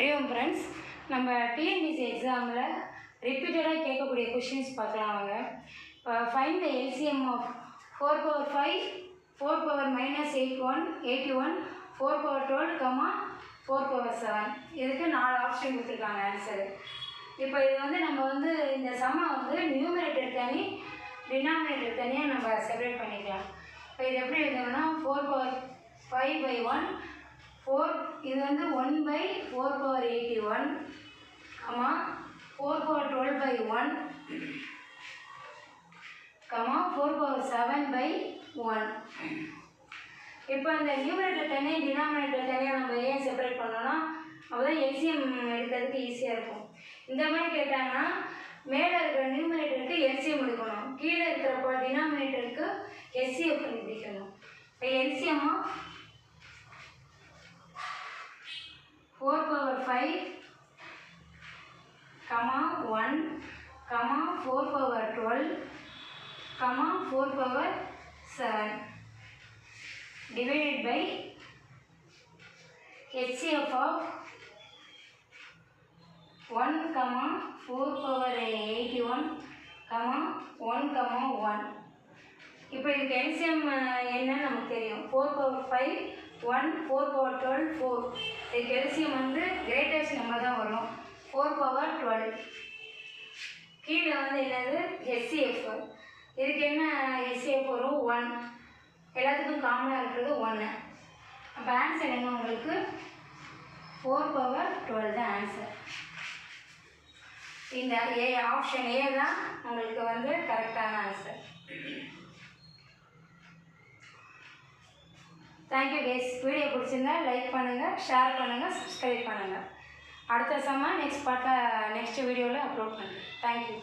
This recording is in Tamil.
அறிவோம் ஃப்ரெண்ட்ஸ், நம்ம டிஎன்பிசி எக்ஸாமில் ரிப்பீட்டடாக கேட்கக்கூடிய கொஷின்ஸ் பார்க்கலாம் வாங்க. இப்போ ஃபைண்ட் த எல்சிஎம் ஆஃப் 4/5, 4⁻-81, 81, 4/12, 4/7. இதுக்கு 4 ஆப்ஷன் கொடுத்துருக்காங்க ஆன்சரு. இப்போ இது நம்ம இந்த சம்மை நியூமரேட்டர் தனி, டினாமினேட்டர் தனியாக நம்ம செப்பரேட் பண்ணிக்கலாம். இப்போ இது எப்படி எழுதணும்னா 4/5/1, 4 இது 1/4/81, 4/12/1, 4/7/1. இப்போ இந்த நியூமரேட்டர் தனியாக டினாமினேட்டர் தனியாக நம்ம ஏன் செப்பரேட் பண்ணோம்னா அப்போதான் எல்சிஎம் எடுக்கிறதுக்கு ஈஸியாக இருக்கும். இந்த மாதிரி கேட்டாங்கன்னா மேலே இருக்கிற நியூமரேட்டருக்கு எல்சிஎம் எடுக்கணும், கீழே இருக்கிறப்ப டினாமினேட்டருக்கு எஸ்சிஎஃப் கண்டுபிடிக்கணும். இப்போ LCM of 4/5, 1, 4/12, 4/7 divided by HCF of 1, 4/81, 1, 1. இப்போ இதுக்கு எல்சிஎம் என்னன்னு நமக்கு தெரியும். 4/5, 1, 4/12, 4. இதுக்கு எல்சிஎம் கிரேட்டஸ்ட் நம்பர் தான் வரும், 4/12. கீழே என்னது HCF. இதுக்கு என்ன HCF வரும்? 1. எல்லாத்துக்கும் காமனாக இருக்கிறது 1. அப்போ ஆன்சர் என்ன உங்களுக்கு? 4/12 தான் ஆன்சர். இந்த ஆப்ஷன் ஏ தான் உங்களுக்கு கரெக்டான ஆன்சர். Thank you case. வீடியோ பிடிச்சிருந்தா லைக் பண்ணுங்கள், ஷேர் பண்ணுங்கள், சப்ஸ்கிரைப் பண்ணுங்கள். அடுத்த சம்ம நெக்ஸ்ட் வீடியோவில் அப்லோட் பண்ணுறேன். தேங்க்யூ.